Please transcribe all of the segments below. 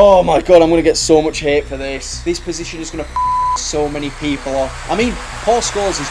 Oh my god, I'm going to get so much hate for this. This position is going to so many people off. I mean, Paul Scholes is...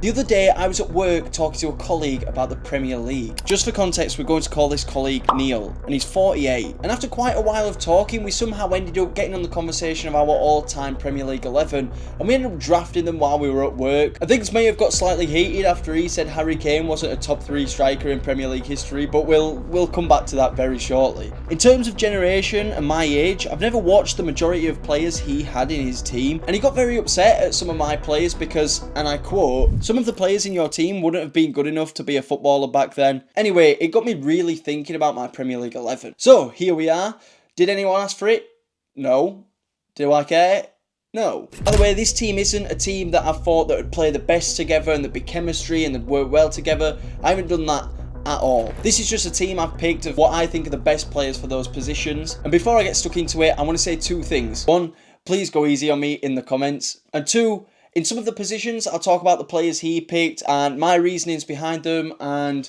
The other day, I was at work talking to a colleague about the Premier League. Just for context, we're going to call this colleague Neil, and he's 48. And after quite a while of talking, we somehow ended up getting on the conversation of our all-time Premier League 11, and we ended up drafting them while we were at work. I think this may have got slightly heated after he said Harry Kane wasn't a top 3 striker in Premier League history, but we'll come back to that very shortly. In terms of generation and my age, I've never watched the majority of players he had in his team, and he got very upset at some of my players because, and I quote, "Some of the players in your team wouldn't have been good enough to be a footballer back then." Anyway, it got me really thinking about my Premier League 11. So, here we are. Did anyone ask for it? No. Do I care? No. By the way, this team isn't a team that I thought that would play the best together and there'd be chemistry and they'd work well together. I haven't done that at all. This is just a team I've picked of what I think are the best players for those positions. And before I get stuck into it, I want to say 2 things. 1, please go easy on me in the comments. And 2, in some of the positions, I'll talk about the players he picked and my reasonings behind them, and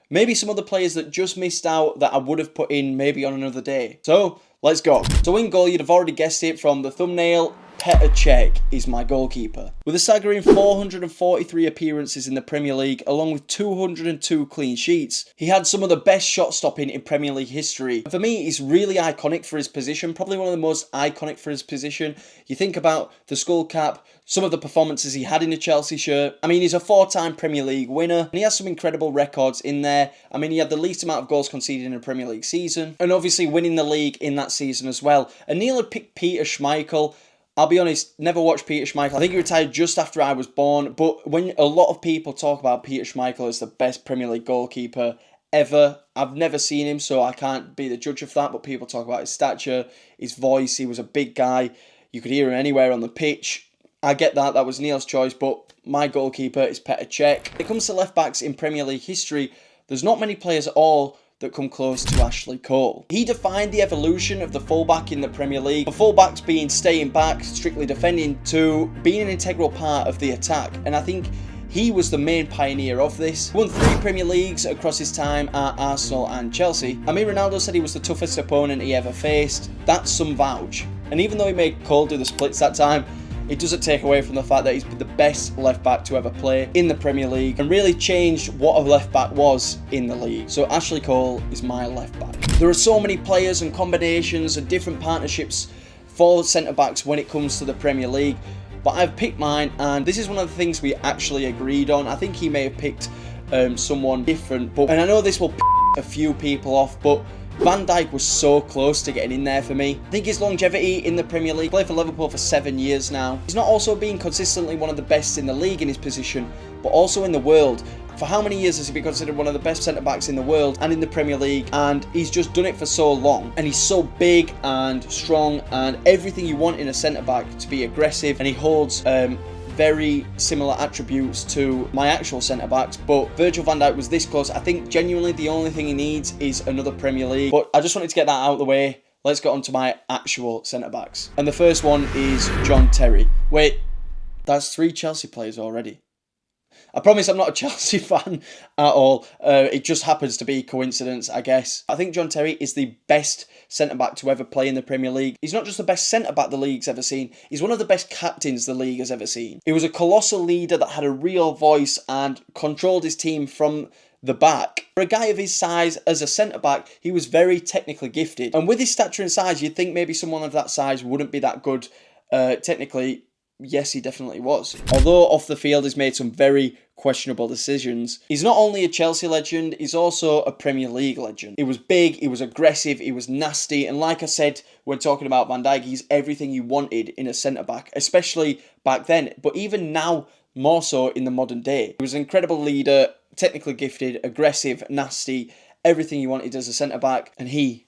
maybe some of the players that just missed out that I would have put in maybe on another day. So, let's go. So in goal, you'd have already guessed it from the thumbnail, Petr Cech is my goalkeeper. With a staggering 443 appearances in the Premier League, along with 202 clean sheets, he had some of the best shot stopping in Premier League history. For me, he's really iconic for his position, probably one of the most iconic for his position. You think about the skull cap, some of the performances he had in the Chelsea shirt. I mean, he's a 4-time Premier League winner, and he has some incredible records in there. I mean, he had the least amount of goals conceded in a Premier League season, and obviously winning the league in that season as well. And Neil had picked Peter Schmeichel. I'll be honest, never watched Peter Schmeichel. I think he retired just after I was born, but when a lot of people talk about Peter Schmeichel as the best Premier League goalkeeper ever, I've never seen him, so I can't be the judge of that, but people talk about his stature, his voice. He was a big guy. You could hear him anywhere on the pitch. I get that, that was Neil's choice, but my goalkeeper is Petr Cech. When it comes to left-backs in Premier League history, there's not many players at all that come close to Ashley Cole. He defined the evolution of the fullback in the Premier League, for fullbacks being staying back, strictly defending, to being an integral part of the attack, and I think he was the main pioneer of this. He won 3 Premier Leagues across his time at Arsenal and Chelsea. I mean, Ronaldo said he was the toughest opponent he ever faced. That's some vouch. And even though he made Cole do the splits that time, it doesn't take away from the fact that he's been the best left-back to ever play in the Premier League and really changed what a left-back was in the league. So Ashley Cole is my left-back. There are so many players and combinations and different partnerships for centre-backs when it comes to the Premier League, but I've picked mine, and this is one of the things we actually agreed on. I think he may have picked someone different, and I know this will a few people off, but Van Dijk was so close to getting in there for me. I think his longevity in the Premier League, played for Liverpool for 7 years now. He's not also been consistently one of the best in the league in his position, but also in the world. For how many years has he been considered one of the best centre-backs in the world and in the Premier League? And he's just done it for so long. And he's so big and strong and everything you want in a centre-back, to be aggressive. And he holds very similar attributes to my actual centre-backs, but Virgil van Dijk was this close. I think genuinely the only thing he needs is another Premier League. But I just wanted to get that out of the way. Let's get on to my actual centre-backs. And the first one is John Terry. Wait, that's 3 Chelsea players already. I promise I'm not a Chelsea fan at all. It just happens to be coincidence, I guess. I think John Terry is the best centre-back to ever play in the Premier League. He's not just the best centre-back the league's ever seen, he's one of the best captains the league has ever seen. He was a colossal leader that had a real voice and controlled his team from the back. For a guy of his size as a centre-back, he was very technically gifted. And with his stature and size, you'd think maybe someone of that size wouldn't be that good technically. Yes, he definitely was. Although off the field he's made some very questionable decisions. He's not only a Chelsea legend, he's also a Premier League legend. He was big, he was aggressive, he was nasty, and like I said when talking about Van Dijk, he's everything you wanted in a centre-back, especially back then, but even now more so in the modern day. He was an incredible leader, technically gifted, aggressive, nasty, everything you wanted as a centre-back, and he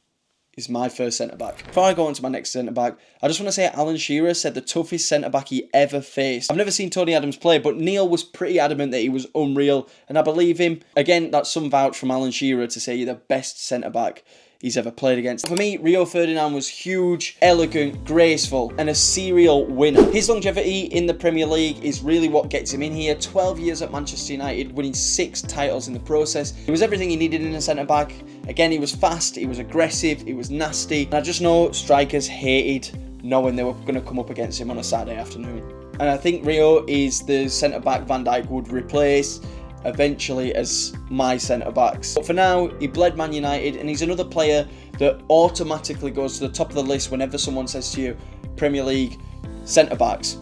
is my first centre-back. Before I go on to my next centre-back, I just want to say Alan Shearer said the toughest centre-back he ever faced. I've never seen Tony Adams play, but Neil was pretty adamant that he was unreal, and I believe him. Again, that's some vouch from Alan Shearer to say you're the best centre-back. he's ever played against. For me, Rio Ferdinand was huge, elegant, graceful, and a serial winner. His longevity in the Premier League is really what gets him in here. 12 years at Manchester United, winning 6 titles in the process. He was everything he needed in a centre-back. Again, he was fast, he was aggressive, he was nasty. And I just know strikers hated knowing they were going to come up against him on a Saturday afternoon. And I think Rio is the centre-back Van Dijk would replace eventually as my centre-backs. But for now, he bled Man United, and he's another player that automatically goes to the top of the list whenever someone says to you, Premier League centre-backs.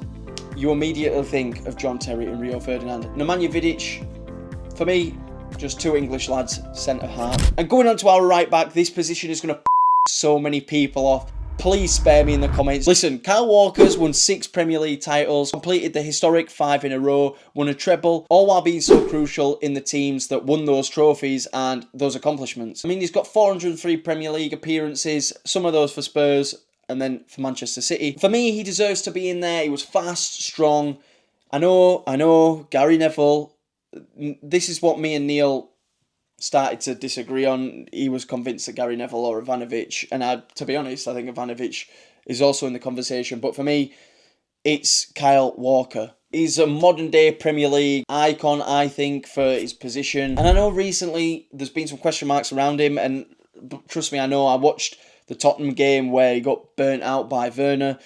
You immediately think of John Terry and Rio Ferdinand. Nemanja Vidic, for me, just 2 English lads, centre-half. And going on to our right-back, this position is going to so many people off. Please spare me in the comments. Listen, Kyle Walker's won 6 Premier League titles, completed the historic 5 in a row, won a treble, all while being so crucial in the teams that won those trophies and those accomplishments. I mean, he's got 403 Premier League appearances, some of those for Spurs, and then for Manchester City. For me, he deserves to be in there. He was fast, strong. I know, Gary Neville. This is what me and Neil started to disagree on. He was convinced that Gary Neville or Ivanovic, and to be honest, I think Ivanovic is also in the conversation, but for me, it's Kyle Walker. He's a modern day Premier League icon, I think, for his position, and I know recently there's been some question marks around him, and trust me, I know, I watched the Tottenham game where he got burnt out by Werner.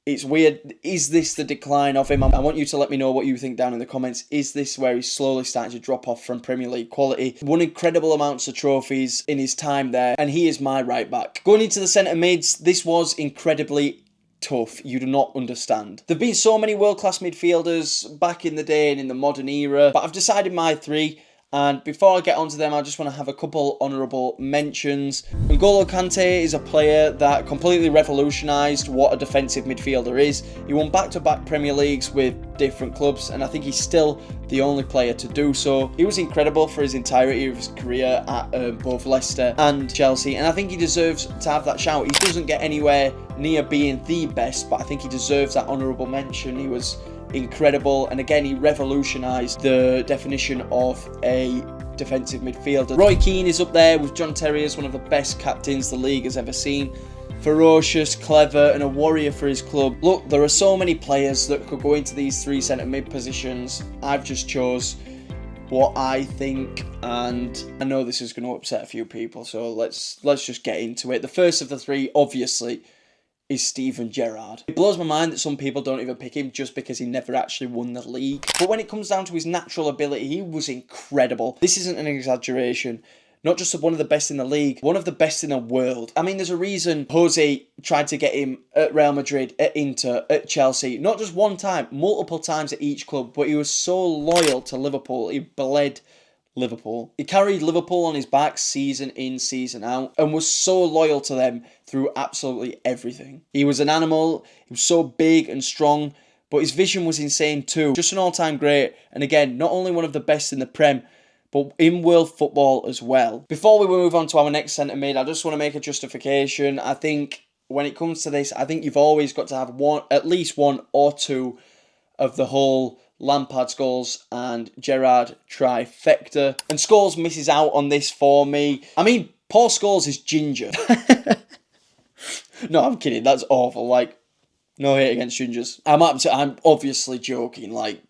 It's weird. Is this the decline of him? I want you to let me know what you think down in the comments. Is this where he's slowly starting to drop off from Premier League quality? Won incredible amounts of trophies in his time there, and he is my right back. Going into the centre mids, this was incredibly tough. You do not understand. There have been so many world-class midfielders back in the day and in the modern era, but I've decided my 3. And before I get onto them, I just want to have a couple honourable mentions. N'Golo Kante is a player that completely revolutionised what a defensive midfielder is. He won back-to-back Premier Leagues with different clubs, and I think he's still the only player to do so. He was incredible for his entirety of his career at both Leicester and Chelsea, and I think he deserves to have that shout. He doesn't get anywhere near being the best, but I think he deserves that honourable mention. He was incredible, and again, he revolutionised the definition of a defensive midfielder. Roy Keane is up there with John Terry as one of the best captains the league has ever seen. Ferocious, clever, and a warrior for his club. Look, there are so many players that could go into these 3 centre mid positions. I've just chose what I think, and I know this is going to upset a few people, so let's just get into it. The first of the 3, obviously, is Steven Gerrard. It blows my mind that some people don't even pick him just because he never actually won the league. But when it comes down to his natural ability, he was incredible. This isn't an exaggeration. Not just one of the best in the league, one of the best in the world. I mean, there's a reason Jose tried to get him at Real Madrid, at Inter, at Chelsea. Not just one time, multiple times at each club. But he was so loyal to Liverpool. He bled Liverpool. He carried Liverpool on his back season in, season out, and was so loyal to them through absolutely everything. He was an animal. He was so big and strong, but his vision was insane too. Just an all-time great, and again, not only one of the best in the Prem, but in world football as well. Before we move on to our next centre mid, I just want to make a justification. I think when it comes to this, I think you've always got to have at least 1 or 2 of the whole Lampard, Scholes and Gerrard trifecta. And Scholes misses out on this for me. I mean, Paul Scholes is ginger. No, I'm kidding. That's awful. Like, no hate against gingers. I'm obviously joking. Like,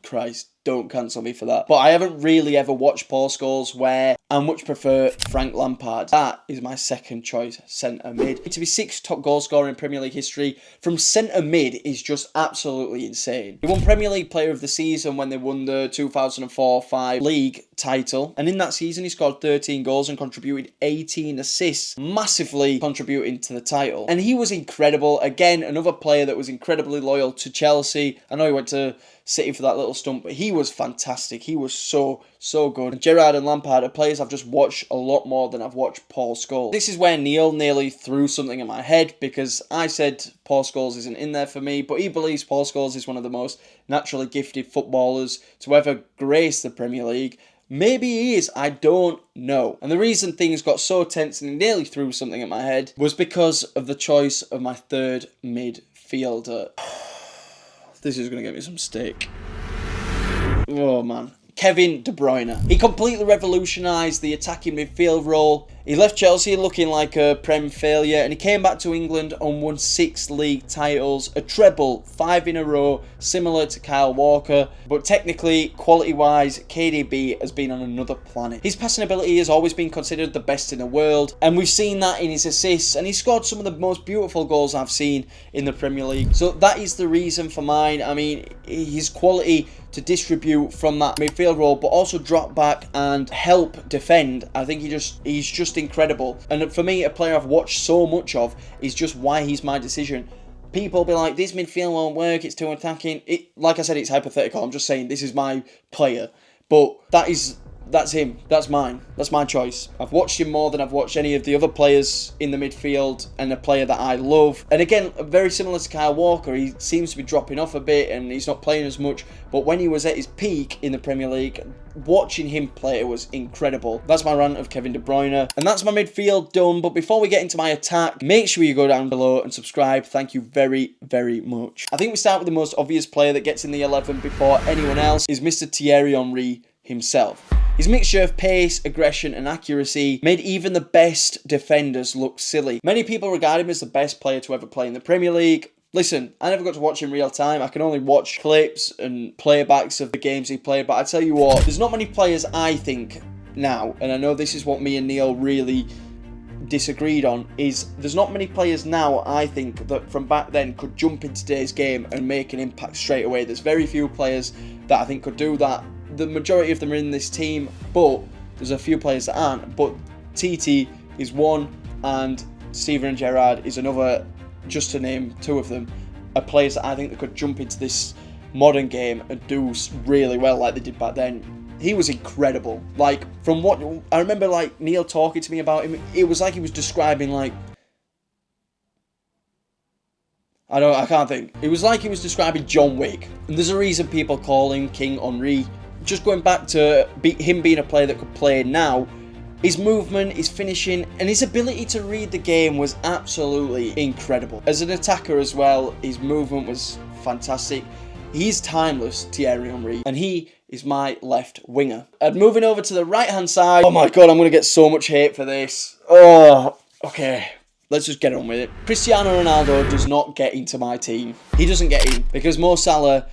Christ, don't cancel me for that. But I haven't really ever watched Paul Scholes, where I much prefer Frank Lampard. That is my second choice centre mid. To be 6th top goal scorer in Premier League history from centre mid is just absolutely insane. He won Premier League Player of the Season when they won the 2004-05 league title. And in that season, he scored 13 goals and contributed 18 assists, massively contributing to the title. And he was incredible. Again, another player that was incredibly loyal to Chelsea. I know he went to City for that little stunt, but he was fantastic. He was so good. And Gerrard and Lampard are players I've just watched a lot more than I've watched Paul Scholes. This is where Neil nearly threw something at my head, because I said Paul Scholes isn't in there for me, but he believes Paul Scholes is one of the most naturally gifted footballers to ever grace the Premier League. Maybe he is, I don't know. And the reason things got so tense and he nearly threw something at my head was because of the choice of my 3rd midfielder. This is going to get me some steak. Oh, man. Kevin De Bruyne. He completely revolutionised the attacking midfield role He left Chelsea looking like a Prem failure, and he came back to England and won 6 league titles, a treble, 5 in a row, similar to Kyle Walker. But technically, quality-wise, KDB has been on another planet. His passing ability has always been considered the best in the world, and we've seen that in his assists, and he scored some of the most beautiful goals I've seen in the Premier League. So that is the reason for mine. I mean, his quality to distribute from that midfield role, but also drop back and help defend. I think he's just incredible. And for me, a player I've watched so much of is just why he's my decision. People be like, this midfield won't work, it's too attacking. Like I said, it's hypothetical. I'm just saying this is my player. But that's him. That's mine. That's my choice. I've watched him more than I've watched any of the other players in the midfield, and a player that I love. And again, very similar to Kyle Walker, he seems to be dropping off a bit and he's not playing as much. But when he was at his peak in the Premier League, watching him play was incredible. That's my rant of Kevin De Bruyne. And that's my midfield done. But before we get into my attack, make sure you go down below and subscribe. Thank you very, very much. I think we start with the most obvious player that gets in the 11 before anyone else is Mr. Thierry Henry himself. His mixture of pace, aggression and accuracy made even the best defenders look silly. Many people regard him as the best player to ever play in the Premier League. Listen, I never got to watch him real time. I can only watch clips and playbacks of the games he played. But I tell you what, there's not many players I think now, and I know this is what me and Neil really disagreed on, is there's not many players now I think that from back then could jump in today's game and make an impact straight away. There's very few players that I think could do that. The majority of them are in this team, but there's a few players that aren't. But TT is one, and Steven Gerrard is another, just to name two of them, are players that I think that could jump into this modern game and do really well like they did back then. He was incredible. Like, from what I remember, like Neil talking to me about him, it was like he was describing, like, I can't think. It was like he was describing John Wick. And there's a reason people call him King Henry. Just going back to him being a player that could play now, his movement, his finishing, and his ability to read the game was absolutely incredible. As an attacker as well, his movement was fantastic. He's timeless, Thierry Henry, and he is my left winger. And moving over to the right-hand side, oh my god, I'm going to get so much hate for this. Oh, okay. Let's just get on with it. Cristiano Ronaldo does not get into my team. He doesn't get in because Mo Salah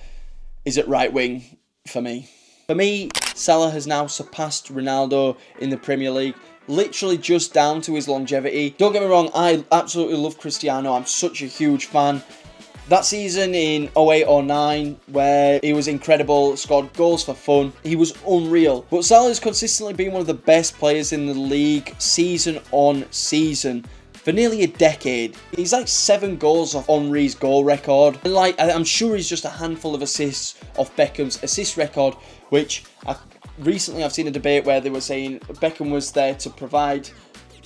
is at right wing for me. For me, Salah has now surpassed Ronaldo in the Premier League, literally just down to his longevity. Don't get me wrong, I absolutely love Cristiano. I'm such a huge fan. That season in 08-09, where he was incredible, scored goals for fun, he was unreal. But Salah has consistently been one of the best players in the league, season on season. For nearly a decade. He's like 7 goals off Henry's goal record. And like, I'm sure he's just a handful of assists off Beckham's assist record, which recently I've seen a debate where they were saying Beckham was there to provide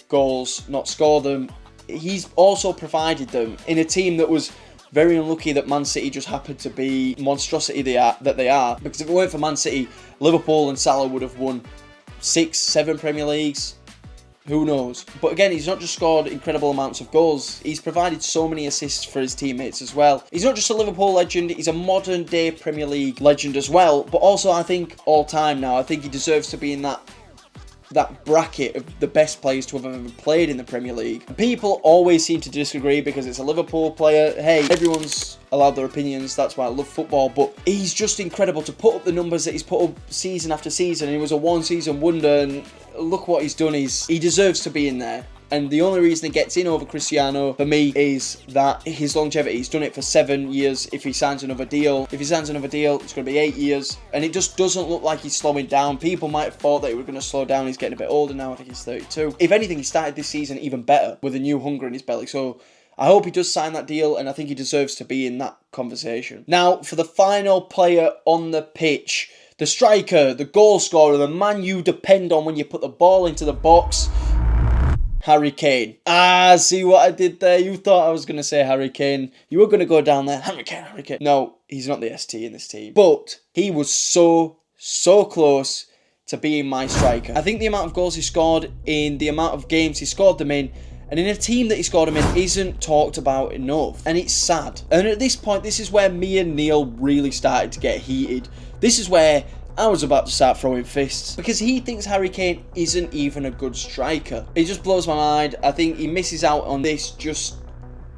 goals, not score them. He's also provided them in a team that was very unlucky that Man City just happened to be monstrosity that they are. Because if it weren't for Man City, Liverpool and Salah would have won 6, 7 Premier Leagues. Who knows? But again, he's not just scored incredible amounts of goals, he's provided so many assists for his teammates as well. He's not just a Liverpool legend, he's a modern day Premier League legend as well. But also, I think all time now, I think he deserves to be in that bracket of the best players to have ever played in the Premier League. People always seem to disagree because it's a Liverpool player. Hey, everyone's allowed their opinions, that's why I love football, but he's just incredible to put up the numbers that he's put up season after season. He was a one-season wonder, and look what he's done. He deserves to be in there. And the only reason he gets in over Cristiano, for me, is that his longevity. He's done it for 7 years. If he signs another deal, it's going to be 8 years. And it just doesn't look like he's slowing down. People might have thought that he was going to slow down. He's getting a bit older now. I think he's 32. If anything, he started this season even better with a new hunger in his belly. So I hope he does sign that deal, and I think he deserves to be in that conversation. Now, for the final player on the pitch, the striker, the goal scorer, the man you depend on when you put the ball into the box, Harry Kane. See what I did there? You thought I was going to say Harry Kane. You were going to go down there. Harry Kane. No, he's not the ST in this team. But he was so close to being my striker. I think the amount of goals he scored in the amount of games he scored them in, and in a team that he scored them in, isn't talked about enough. And it's sad. And at this point, this is where me and Neil really started to get heated. This is where I was about to start throwing fists because he thinks Harry Kane isn't even a good striker. It just blows my mind. I think he misses out on this just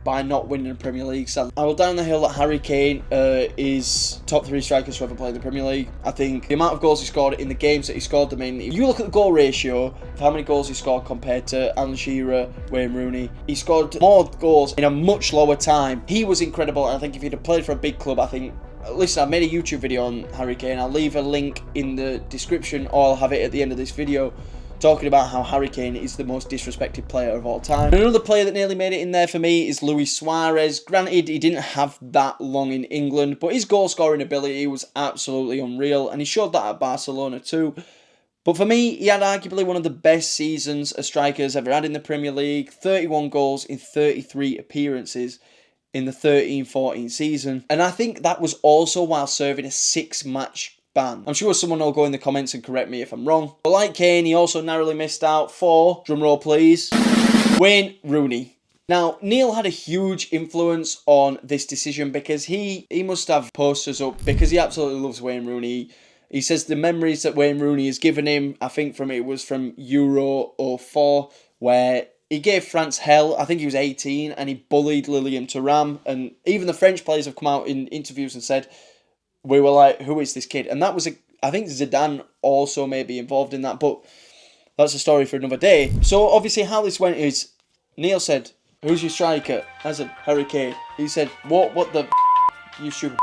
by not winning the Premier League. So I will down the hill that Harry Kane is top 3 strikers to ever play in the Premier League. I think the amount of goals he scored in the games that he scored them in, if you look at the goal ratio of how many goals he scored compared to Alan Shearer, Wayne Rooney, he scored more goals in a much lower time. He was incredible, and I think if he'd have played for a big club, I think... Listen, I've made a YouTube video on Harry Kane. I'll leave a link in the description, or I'll have it at the end of this video, talking about how Harry Kane is the most disrespected player of all time. And another player that nearly made it in there for me is Luis Suarez. Granted, he didn't have that long in England, but his goal-scoring ability was absolutely unreal, and he showed that at Barcelona too. But for me, he had arguably one of the best seasons a striker has ever had in the Premier League. 31 goals in 33 appearances in the 13-14 season. And I think that was also while serving a 6-match ban. I'm sure someone will go in the comments and correct me if I'm wrong. But like Kane, he also narrowly missed out for, drumroll please, Wayne Rooney. Now, Neil had a huge influence on this decision because he must have posters up because he absolutely loves Wayne Rooney. He says the memories that Wayne Rooney has given him, I think it was from Euro 04, where he gave France hell. I think he was 18 and he bullied Lilian Thuram. And even the French players have come out in interviews and said, we were like, who is this kid? And that was, I think Zidane also may be involved in that, but that's a story for another day. So obviously how this went is, Neil said, who's your striker? I said, Harry Kane. He said, what the you stupid.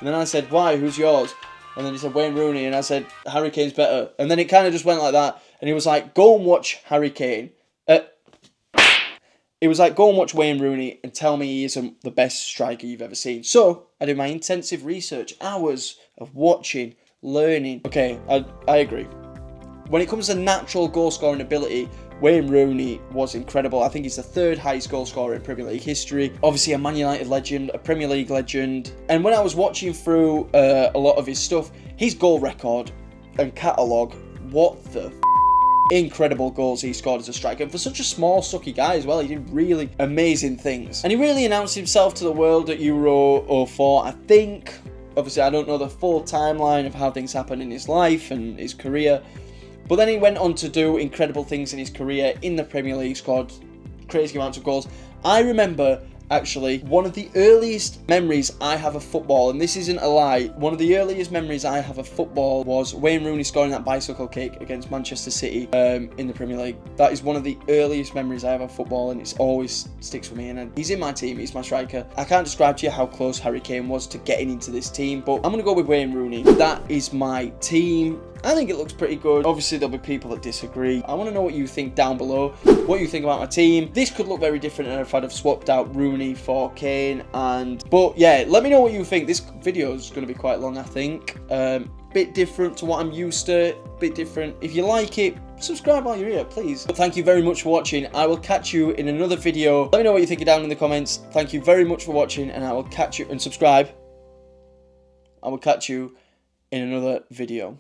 And then I said, why, who's yours? And then he said, Wayne Rooney. And I said, Harry Kane's better. And then it kind of just went like that. And he was like, go and watch Harry Kane. It was like, go and watch Wayne Rooney and tell me he isn't the best striker you've ever seen. So I did my intensive research, hours of watching, learning. Okay, I agree. When it comes to natural goal scoring ability, Wayne Rooney was incredible. I think he's the 3rd highest goal scorer in Premier League history. Obviously a Man United legend, a Premier League legend. And when I was watching through a lot of his stuff, his goal record and catalogue, what the incredible goals he scored as a striker. And for such a small, sucky guy as well, he did really amazing things. And he really announced himself to the world at Euro 04, I think. Obviously, I don't know the full timeline of how things happened in his life and his career. But then he went on to do incredible things in his career in the Premier League, scored crazy amounts of goals. I remember, actually, one of the earliest memories I have of football, and this isn't a lie, one of the earliest memories I have of football was Wayne Rooney scoring that bicycle kick against Manchester City in the Premier League. That is one of the earliest memories I have of football, and it always sticks with me. And he's in my team, he's my striker. I can't describe to you how close Harry Kane was to getting into this team, but I'm going to go with Wayne Rooney. That is my team. I think it looks pretty good. Obviously, there'll be people that disagree. I want to know what you think down below, what you think about my team. This could look very different if I'd have swapped out Rooney for Kane. But yeah, let me know what you think. This video is going to be quite long, I think. Bit different to what I'm used to. Bit different. If you like it, subscribe while you're here, please. But thank you very much for watching. I will catch you in another video. Let me know what you think down in the comments. Thank you very much for watching, and I will catch you, and subscribe. I will catch you in another video.